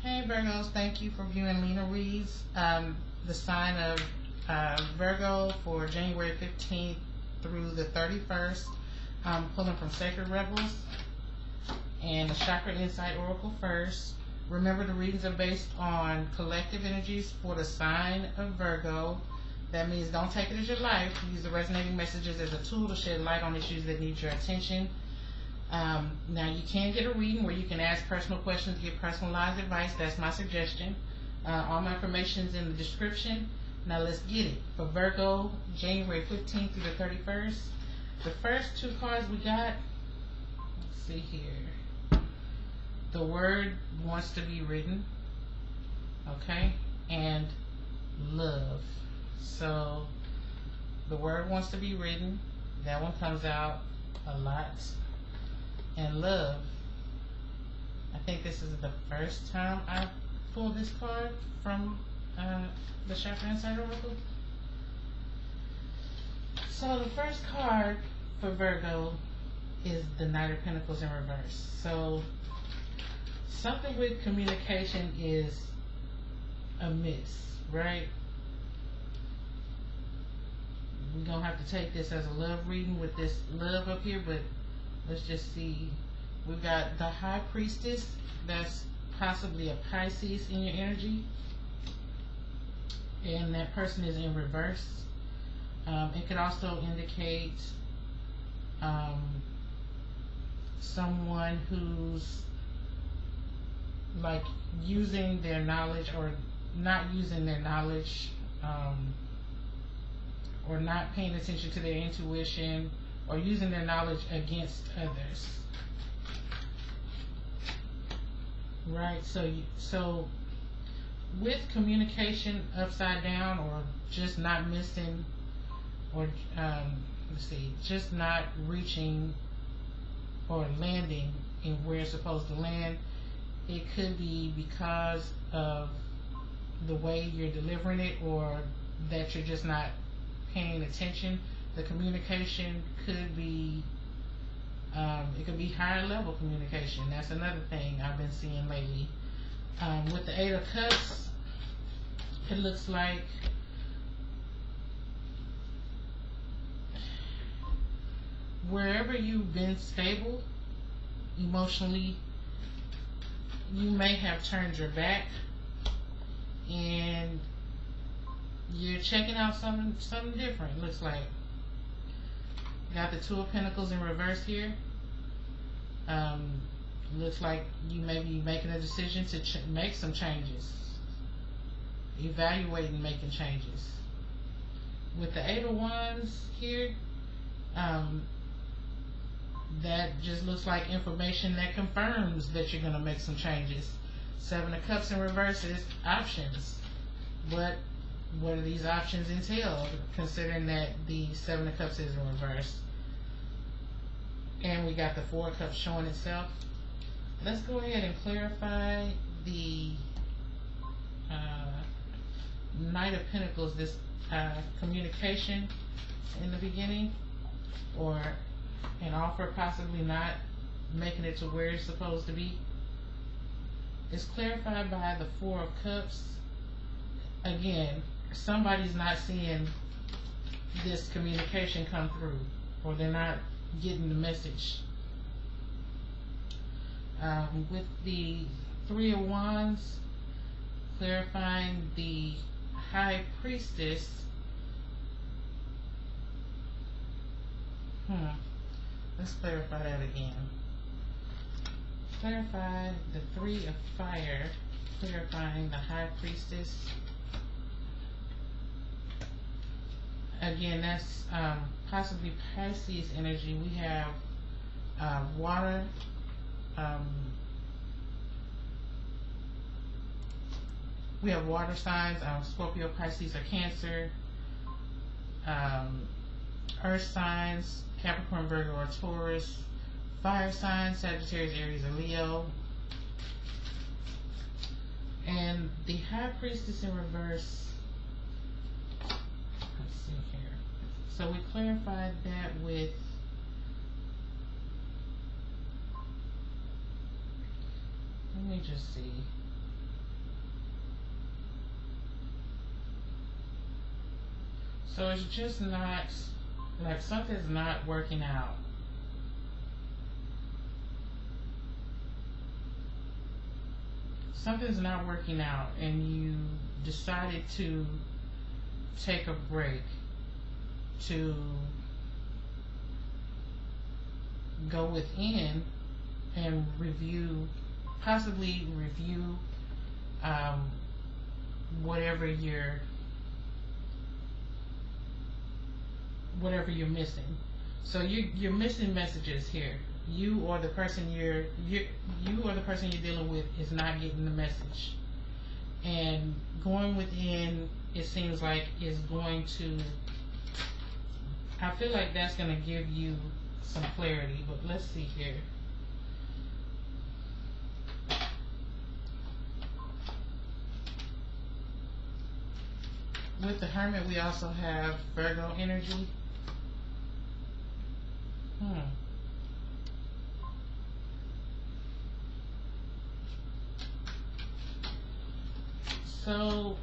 Hey Virgos, thank you for viewing Lena Reads, the sign of Virgo for January 15th through the 31st. I'm pulling from Sacred Rebels and the Chackra Insight Oracle first. Remember, the readings are based on collective energies for the sign of Virgo. That means don't take it as your life. Use the resonating messages as a tool to shed light on issues that need your attention. Now you can get a reading where you can ask personal questions, get personalized advice. That's my suggestion. All my information is in the description. Now let's get it. For Virgo, January 15th through the 31st. The first two cards we got, let's see here. The word wants to be written, okay, and love. So the word wants to be written. That one comes out a lot. And love. I think this is the first time I pulled this card from the Chackra Insight Oracle. So the first card for Virgo is the Knight of Pentacles in reverse. So something with communication is amiss, right? We're going to have to take this as a love reading with this love up here, but let's just see. We've got the High Priestess. That's possibly a Pisces in your energy. And that person is in reverse. It could also indicate someone who's like using their knowledge or not using their knowledge, or not paying attention to their intuition, or using their knowledge against others. Right, so with communication upside down, or just not missing, or let's see, just not reaching or landing in where it's supposed to land, it could be because of the way you're delivering it, or that you're just not paying attention. The communication could be, it could be higher level communication. That's another thing I've been seeing lately. With the Eight of Cups, it looks like wherever you've been stable emotionally, you may have turned your back and you're checking out something different. It looks like got the Two of Pentacles in reverse here. Looks like you may be making a decision to make some changes, evaluating making changes. With the Eight of Wands here, that just looks like information that confirms that you're going to make some changes. Seven of Cups in reverse is options. What do these options entail, considering that the Seven of Cups is in reverse? And we got the Four of Cups showing itself. Let's go ahead and clarify the Knight of Pentacles, this communication in the beginning, or an offer possibly not making it to where it's supposed to be. It's clarified by the Four of Cups. Again, somebody's not seeing this communication come through, or they're not getting the message. With the Three of Wands, clarifying the High Priestess. Let's clarify that again. Clarify the Three of Fire, clarifying the High Priestess. Again, that's possibly Pisces energy. We have water, we have water signs, Scorpio, Pisces, or Cancer. Earth signs, Capricorn, Virgo, or Taurus. Fire signs, Sagittarius, Aries, or Leo. And the High Priestess in reverse. Let's see here. So we clarified that with let me just see. So it's just not, like, something's not working out. Something's not working out, and you decided to take a break, to go within and review, possibly review whatever you're missing. So you're missing messages here. You or the person you're dealing with is not getting the message. And going within, it seems like, is going to, I feel like that's going to give you some clarity. But let's see here. With the Hermit, we also have Virgo energy. So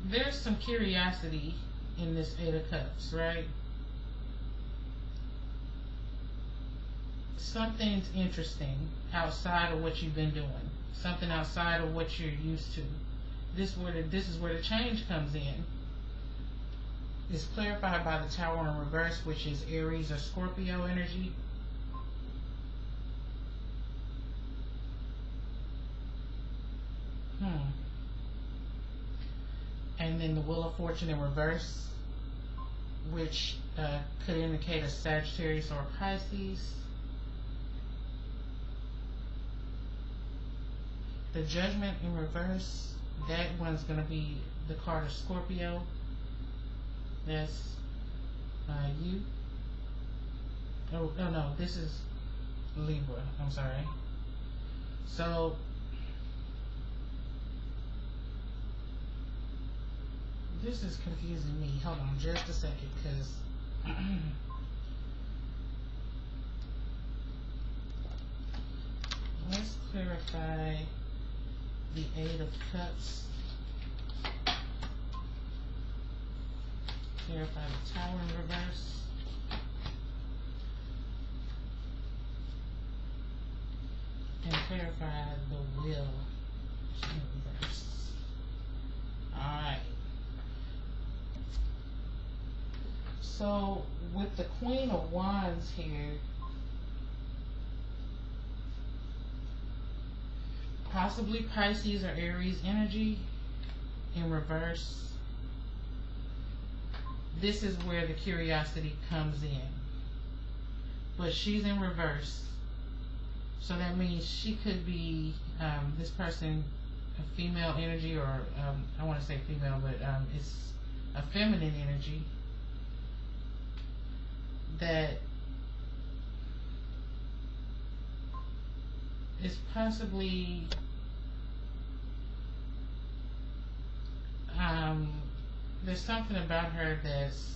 there's some curiosity in this Eight of Cups, right? Something's interesting outside of what you've been doing. Something outside of what you're used to. This is where the change comes in. It's clarified by the Tower in reverse, which is Aries or Scorpio energy. And then the Wheel of Fortune in reverse, which could indicate a Sagittarius or a Pisces. The Judgment in reverse, that one's going to be the card of Scorpio. That's you. Oh, no, this is Libra. I'm sorry. So this is confusing me. Hold on just a second, because let's clarify the Eight of Cups. Clarify the Tower in reverse. And clarify the Wheel in reverse. Alright. So with the Queen of Wands here, possibly Pisces or Aries energy in reverse. This is where the curiosity comes in. But she's in reverse. So that means she could be, this person, a female energy, or I want to say female, but it's a feminine energy that is possibly there's something about her that's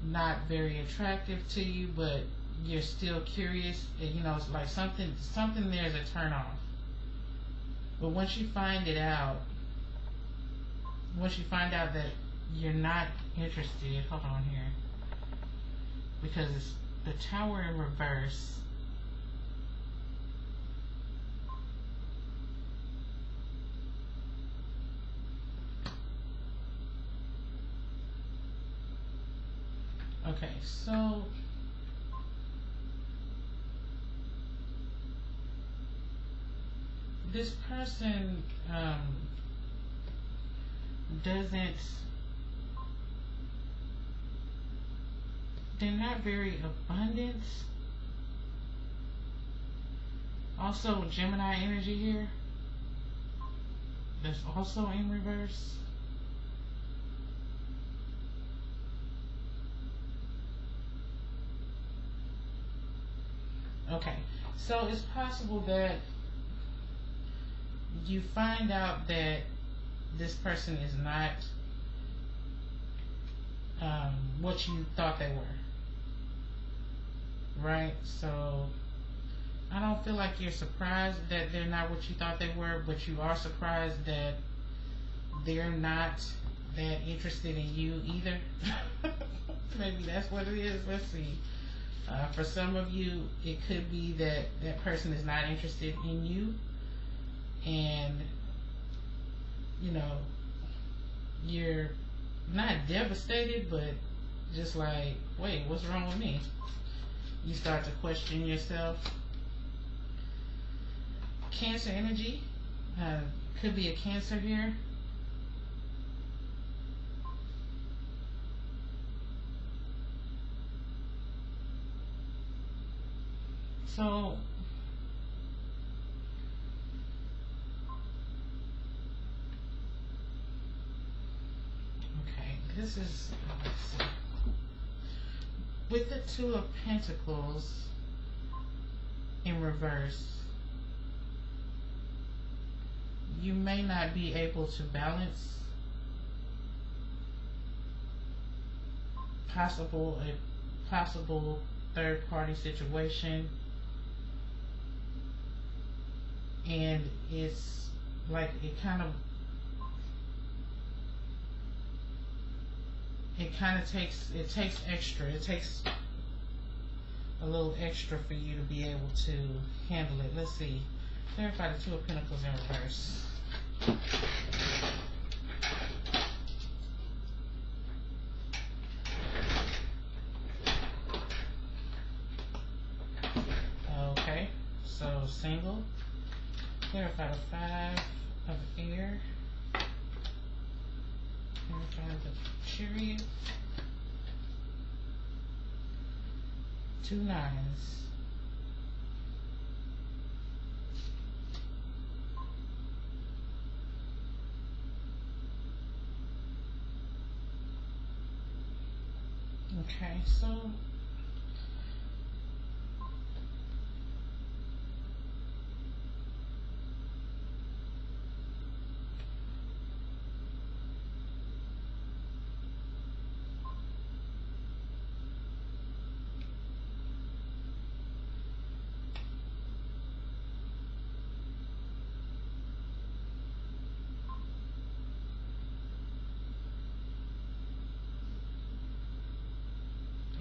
not very attractive to you, but you're still curious. You know, it's like something there's a turn off. But once you find out that you're not interested, hold on here, because it's the Tower in reverse. Okay, so this person they're not very abundant. Also Gemini energy here, that's also in reverse. Okay, so it's possible that you find out that this person is not what you thought they were, right? So I don't feel like you're surprised that they're not what you thought they were, but you are surprised that they're not that interested in you either. Maybe that's what it is. Let's see. For some of you, it could be that that person is not interested in you, and you know, you're not devastated, but just like, wait, what's wrong with me? You start to question yourself. Cancer energy, could be a Cancer here. So, okay, this is, let's see. With the Two of Pentacles in reverse, you may not be able to balance a possible third party situation, and it's like it kind of takes extra. It takes a little extra for you to be able to handle it. Let's see. Clarify the Two of Pentacles in reverse. Okay, so single. Clarify the Five of Air. Clarify the Chariot. Two Nines. Okay, so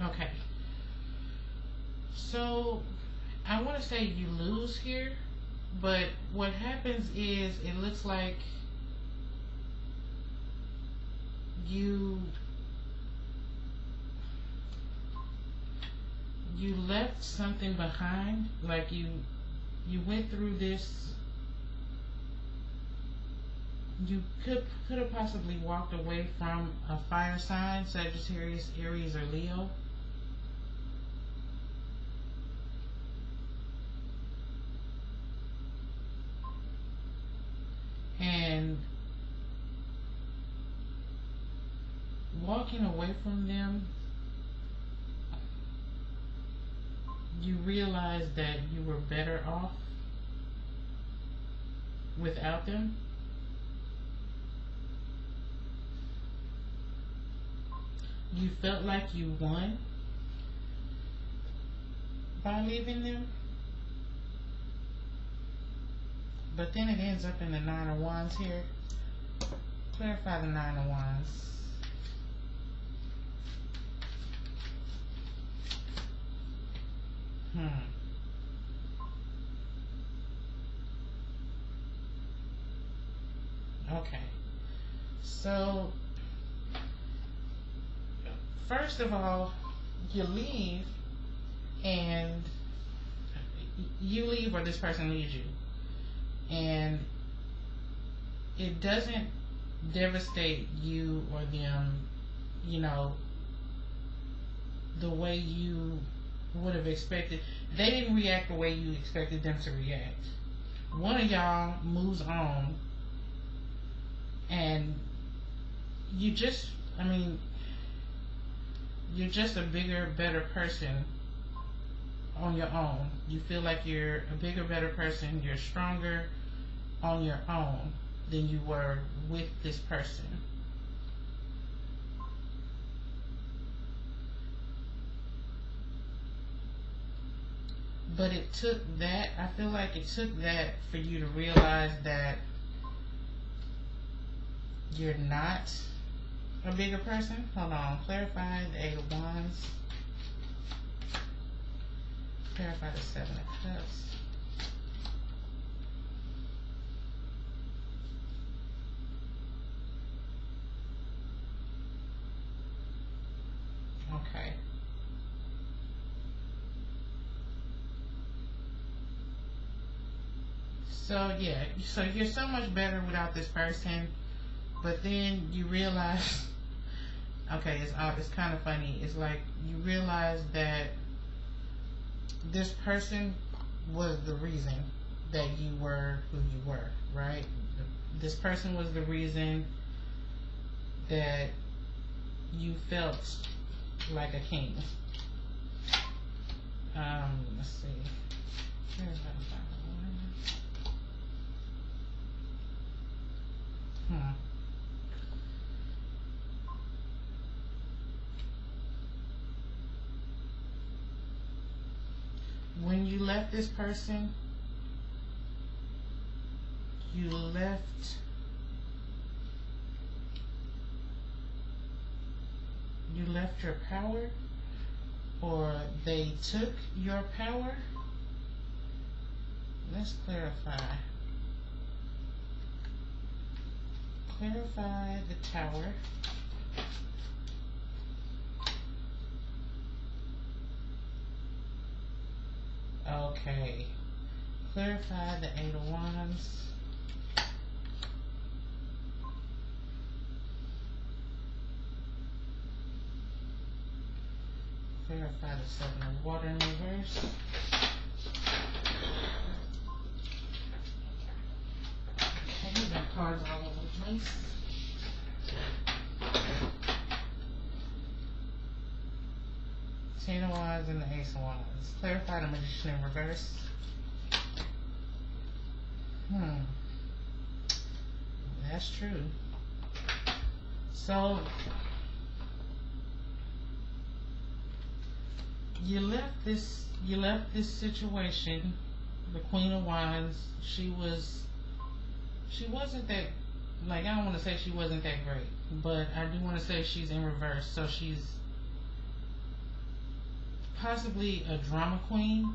okay. So I want to say you lose here, but what happens is it looks like you left something behind. Like you went through this. You could have possibly walked away from a fire sign, Sagittarius, Aries, or Leo. And walking away from them, you realize that you were better off without them. You felt like you won by leaving them, but then it ends up in the Nine of Wands here. Clarify the Nine of Wands. Okay. So, first of all, you leave, and you leave or this person leaves you. And it doesn't devastate you or them, you know, the way you would have expected. They didn't react the way you expected them to react. One of y'all moves on, and you just, I mean, you're just a bigger, better person on your own. You feel like you're a bigger, better person. You're stronger on your own than you were with this person. But it took that, I feel like it took that for you to realize that you're not a bigger person. Hold on. Clarify the 8 of Wands. Clarify the 7 of Cups. Okay. So yeah, so you're so much better without this person, but then you realize, okay, it's kind of funny. It's like you realize that this person was the reason that you were who you were, right? This person was the reason that you felt like a king. Let's see. Here's how to find one. When you left this person, you left your power, or they took your power. Let's clarify. Clarify the Tower. Okay. Clarify the 8 of Wands. Clarify the 7 of Water in reverse. Okay, we got cards all over the place. Ten of Wands and the Ace of Wands. Clarify the Magician in reverse. That's true. So you left this situation. The Queen of Wands, she wasn't that, like, I don't want to say she wasn't that great, but I do want to say she's in reverse. So she's possibly a drama queen,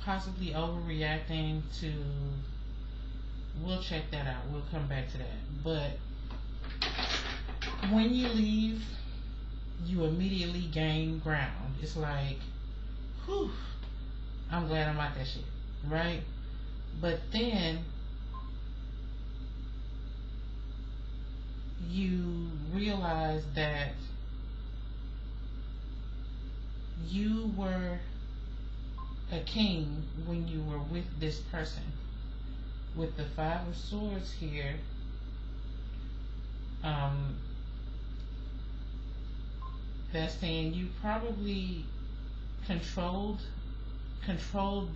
possibly overreacting to, we'll check that out, we'll come back to that. But when you leave, you immediately gain ground. It's like, whew, I'm glad I'm out that shit, right? But then you realize that you were a king when you were with this person. With the 5 of Swords here, that's saying you probably controlled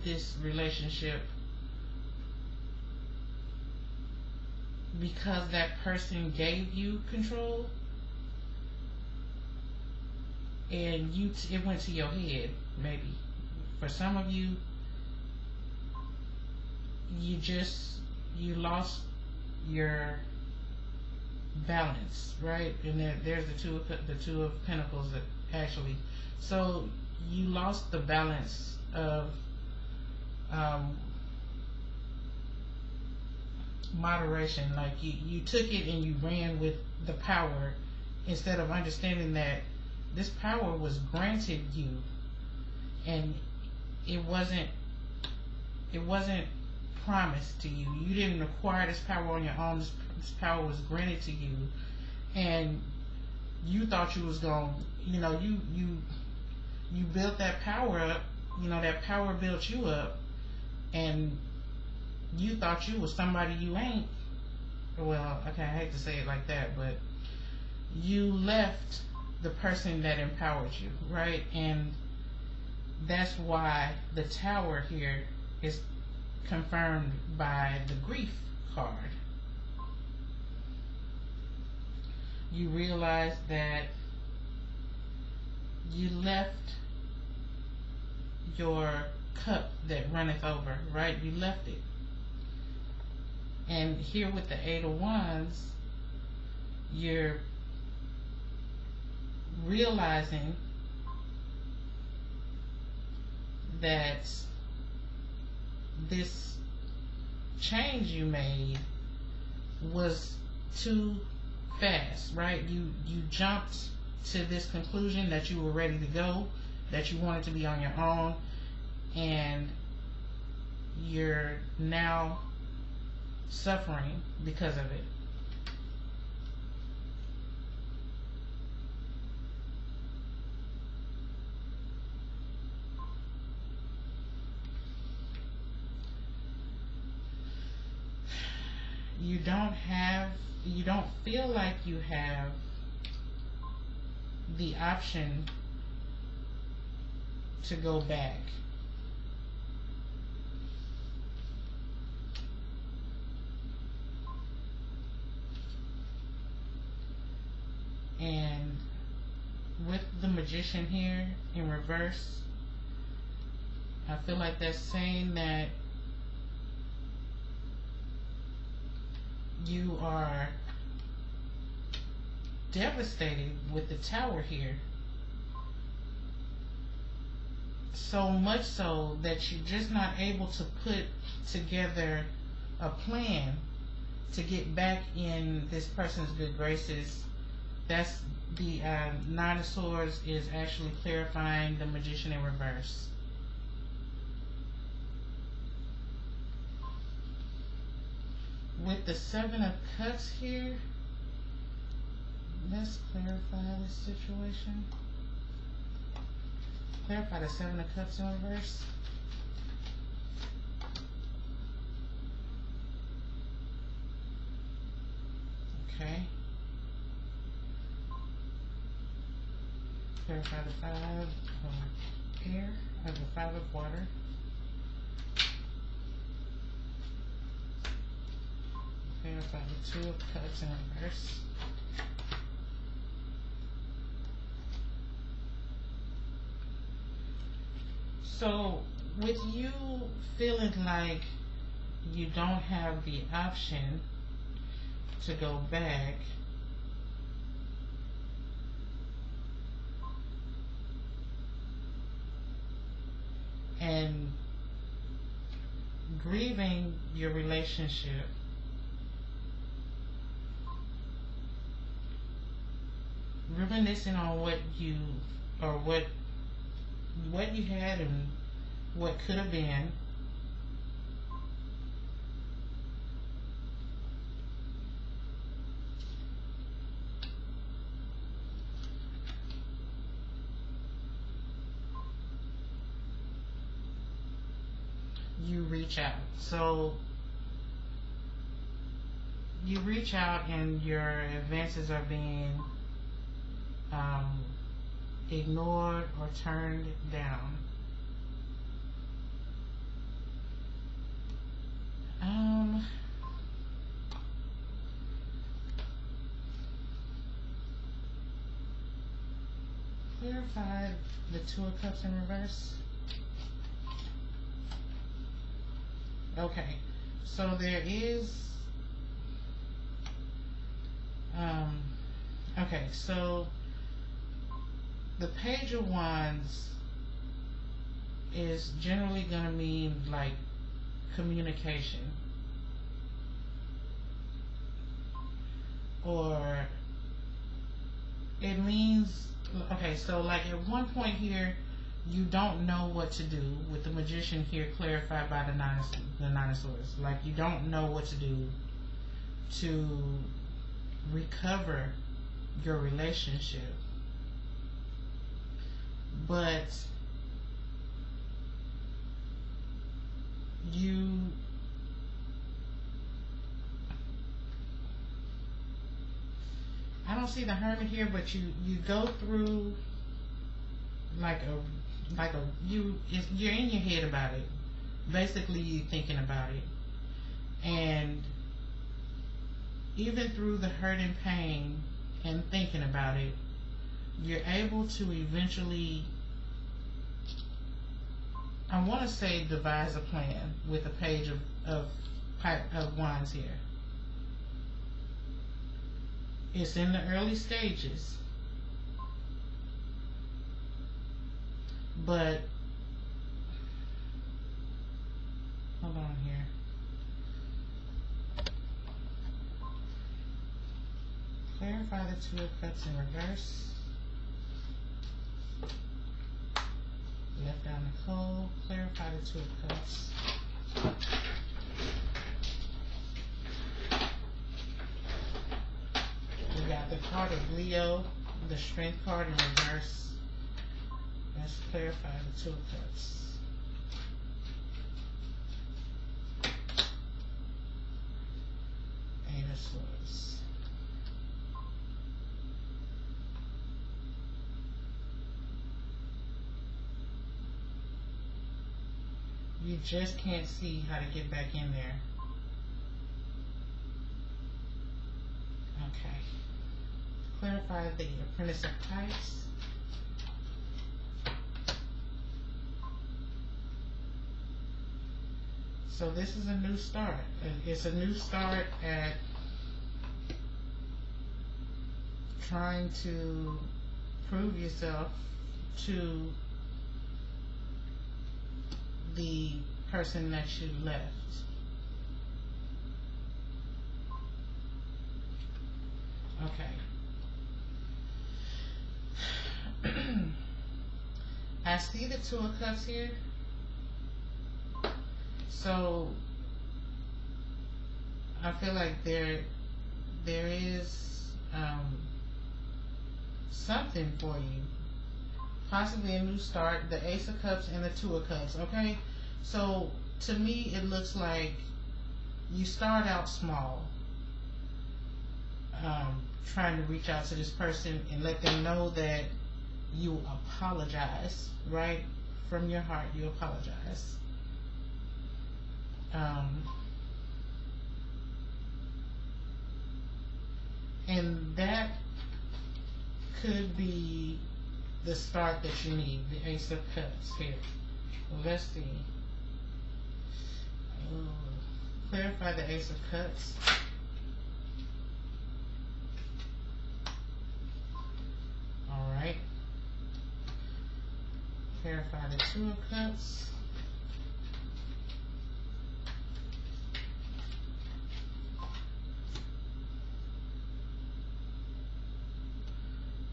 this relationship because that person gave you control, and it went to your head. Maybe for some of you, you lost your balance, right? And there's the two of Pentacles that actually, so you lost the balance of moderation. Like you took it and you ran with the power instead of understanding that this power was granted you, and it wasn't promised to you. You didn't acquire this power on your own. This power was granted to you, and you thought you was going, you built that power up. That power built you up, and you thought you was somebody you ain't. Well, okay, I hate to say it like that, but you left the person that empowered you, right? And that's why the Tower here is confirmed by the Grief card. You realize that you left your cup that runneth over, right? You left it. And here with the Eight of Wands, you're realizing that this change you made was too fast, right? You jumped to this conclusion that you were ready to go, that you wanted to be on your own, and you're now suffering because of it. You don't feel like you have the option to go back. And with the Magician here in reverse, I feel like that's saying that you are devastated with the Tower here. So much so that you're just not able to put together a plan to get back in this person's good graces. That's the Nine of Swords is actually clarifying the Magician in reverse. With the Seven of Cups here, let's clarify this situation. Clarify the Seven of Cups in reverse. Okay. Clarify the Five of Air, or the Five of Water. Clarify the Two of Cups in reverse. So, with you feeling like you don't have the option to go back, and grieving your relationship, reminiscing on what you had and what could have been, you reach out. So you reach out and your advances are being ignored or turned down. Clarify the Two of Cups in reverse. Okay, so there is okay, so the Page of Wands is generally going to mean like communication, or it means, okay, so like at one point here you don't know what to do, with the Magician here clarified by the Nine of Swords. Like you don't know what to do to recover your relationship, but I don't see the Hermit here, but you go through you're in your head about it. Basically, you're thinking about it, and even through the hurt and pain and thinking about it, you're able to eventually, I want to say, devise a plan with a Page of pipe of wands here. It's in the early stages, but hold on here. Clarify the Two of Cups in reverse. Left down the cold. Clarify the Two of Cups. We got the card of Leo, the Strength card in reverse. Let's clarify the Two of Cups. Eight of Swords. You just can't see how to get back in there. Okay. Clarify the Apprentice of Pipes. So this is a new start. It's a new start at trying to prove yourself to the person that you left. Okay. I see the Two of Cups here. So I feel like there is something for you. Possibly a new start, the Ace of Cups and the Two of Cups, okay? So, to me, it looks like you start out small, trying to reach out to this person and let them know that you apologize, right? From your heart, you apologize. And that could be the start that you need, the Ace of Cups here. Well, let's see. Clarify the Ace of Cups. Alright. Clarify the Two of Cups.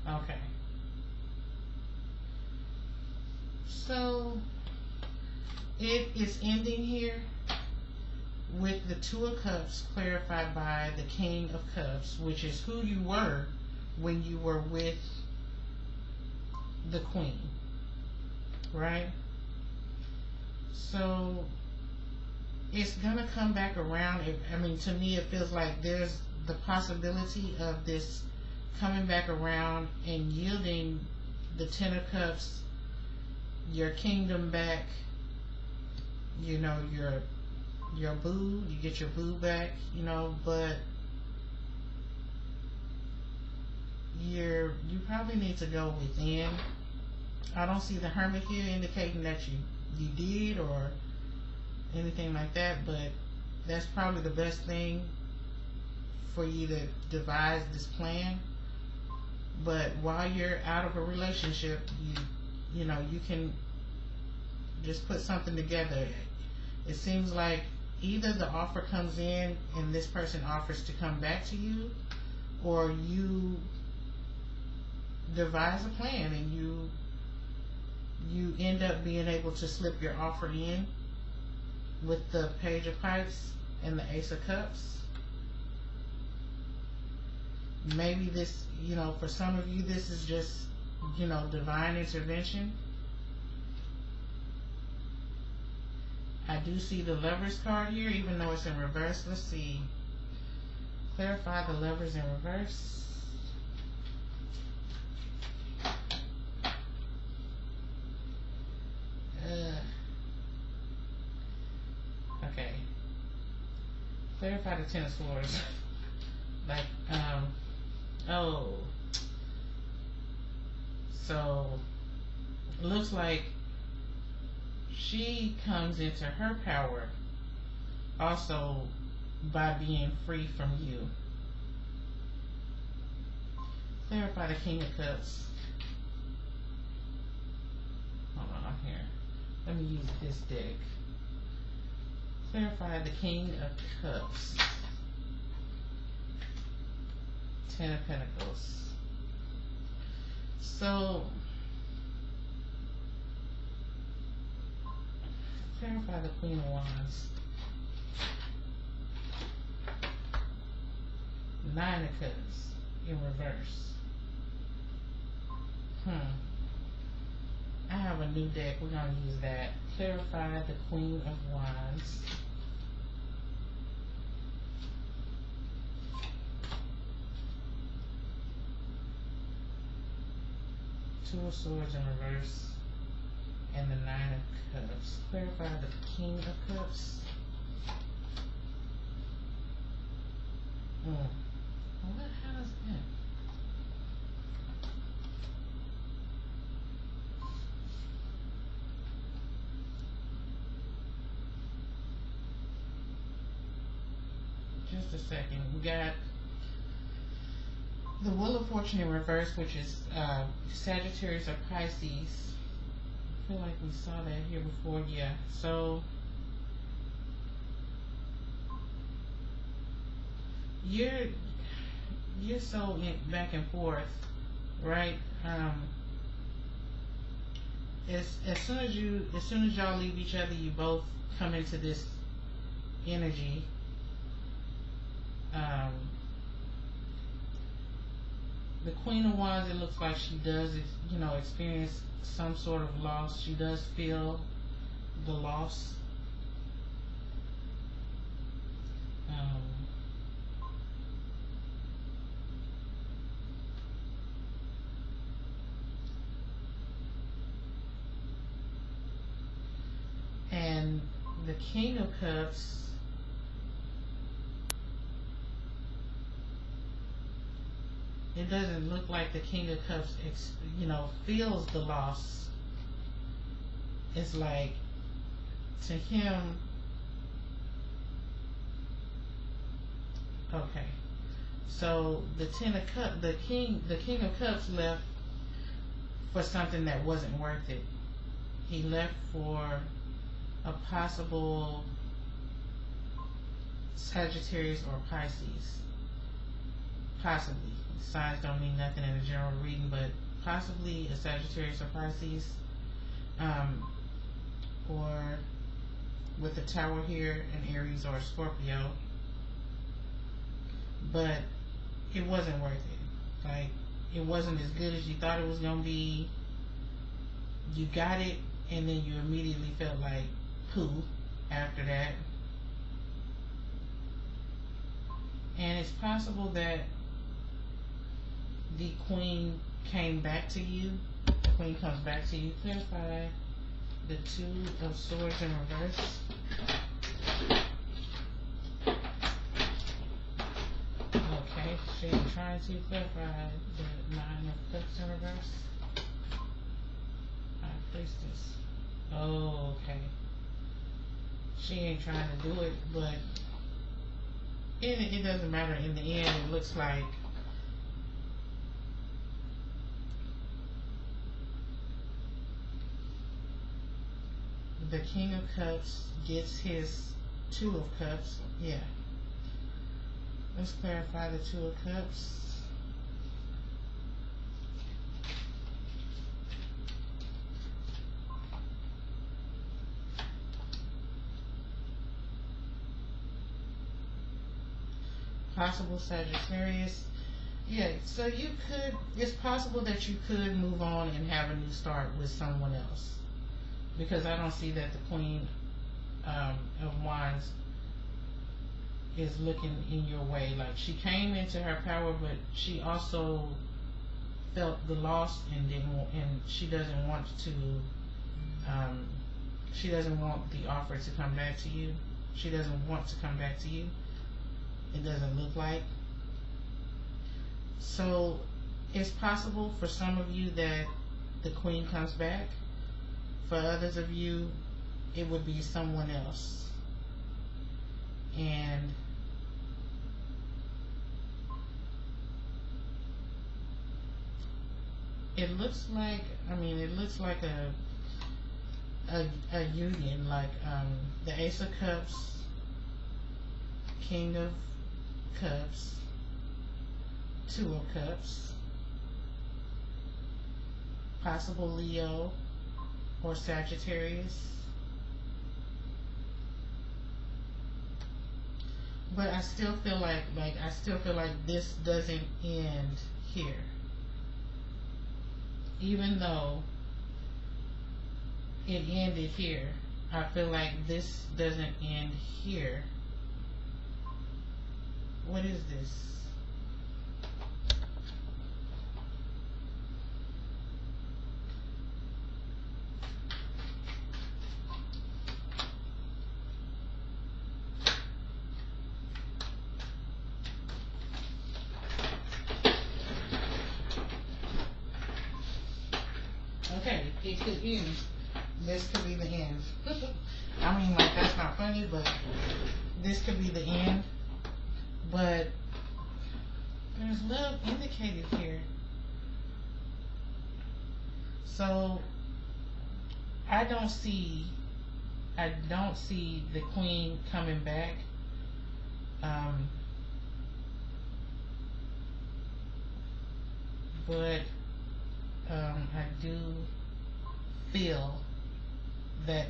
Okay. So it is ending here with the Two of Cups clarified by the King of Cups, which is who you were when you were with the Queen, right? So it's gonna come back around. I mean, to me, it feels like there's the possibility of this coming back around and yielding the Ten of Cups, your kingdom back, you know, your boo, you get your boo back, you know, but you probably need to go within. I don't see the Hermit here indicating that you did or anything like that, but that's probably the best thing for you to devise this plan. But while you're out of a relationship, you know, you can just put something together. It seems like either the offer comes in and this person offers to come back to you, or you devise a plan and you end up being able to slip your offer in with the Page of Pipes and the Ace of Cups. Maybe this, you know, for some of you, this is just, you know, divine intervention. I do see the Lovers card here, even though it's in reverse. Let's see. Clarify the Lovers in reverse. Okay. Clarify the Ten of Swords. Like, oh. So, it looks like she comes into her power also by being free from you. Clarify the King of Cups. Hold on, I'm here. Let me use this deck. Clarify the King of Cups. Ten of Pentacles. So, clarify the Queen of Wands. Nine of Cups in reverse. I have a new deck. We're going to use that. Clarify the Queen of Wands. Two of Swords in reverse. And the Nine of Cups. Clarify the King of Cups. How is that? Just a second. We got the Wheel of Fortune in reverse, which is Sagittarius or Pisces. I feel like we saw that here before. Yeah. So you're so back and forth, right? As soon as y'all leave each other, you both come into this energy. The Queen of Wands, it looks like she does, experience some sort of loss. She does feel the loss. And the King of Cups, it doesn't look like the King of Cups, feels the loss. It's like, to him, okay. So the King of Cups left for something that wasn't worth it. He left for a possible Sagittarius or Pisces. Possibly. Signs don't mean nothing in a general reading, but possibly a Sagittarius or Pisces. Or with the Tower here, an Aries or a Scorpio. But it wasn't worth it. Like, it wasn't as good as you thought it was going to be. You got it, and then you immediately felt like poo after that. And it's possible that the Queen came back to you. The Queen comes back to you. Clarify the Two of Swords in reverse. Okay, she ain't trying to clarify the Nine of Cups in reverse. High Priestess. Oh, okay. She ain't trying to do it, but it doesn't matter. In the end, it looks like the King of Cups gets his Two of Cups. Yeah. Let's clarify the Two of Cups. Possible Sagittarius. Yeah, so it's possible that you could move on and have a new start with someone else. Because I don't see that the Queen of Wands is looking in your way. Like, she came into her power, but she also felt the loss and she doesn't want to. She doesn't want the offer to come back to you. She doesn't want to come back to you. It doesn't look like. So it's possible for some of you that the Queen comes back. For others of you, it would be someone else. and it looks like, it looks like a union, like the Ace of Cups, King of Cups, Two of Cups, possible Leo or Sagittarius. But I still feel like this doesn't end here. Even though it ended here, I feel like this doesn't end here. What is this? Okay, it could end. This could be the end. Like, that's not funny, but this could be the end. But there's love indicated here. So I don't see the Queen coming back. But I do feel that,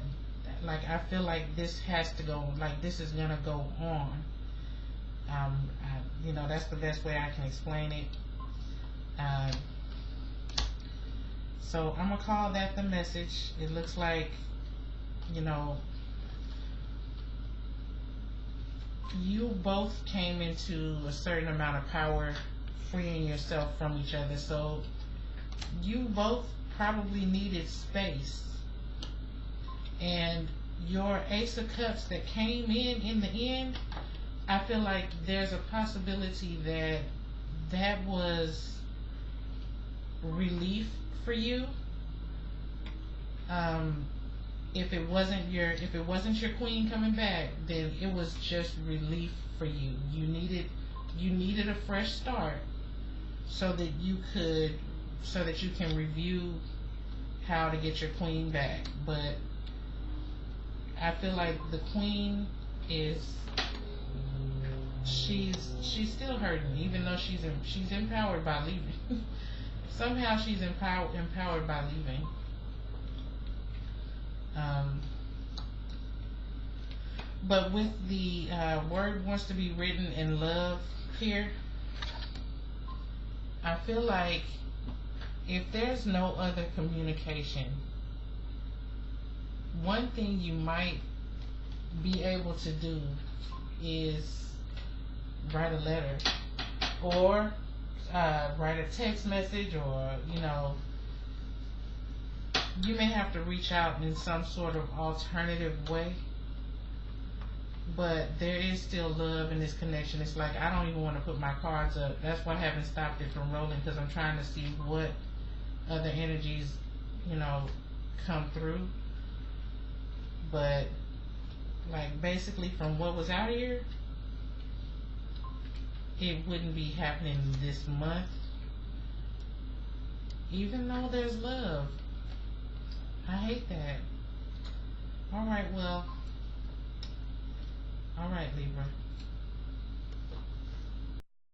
I feel like this has to go, this is gonna go on. That's the best way I can explain it. So I'm gonna call that the message. It looks like, you both came into a certain amount of power, freeing yourself from each other. So you both probably needed space. And your Ace of Cups that came in the end, I feel like there's a possibility that was relief for you. If it wasn't your Queen coming back, then it was just relief for you. You needed a fresh start so that you can review how to get your Queen back. But I feel like the Queen she's still hurting, even though she's empowered by leaving. Somehow she's empowered by leaving. But with the word wants to be written in love here, I feel like if there's no other communication, one thing you might be able to do is write a letter, or write a text message, or you may have to reach out in some sort of alternative way. But there is still love in this connection. It's like, I don't even want to put my cards up. That's why I haven't stopped it from rolling, because I'm trying to see what other energies come through. But basically, from what was out here, it wouldn't be happening this month, even though there's love. I hate that. Alright, Libra.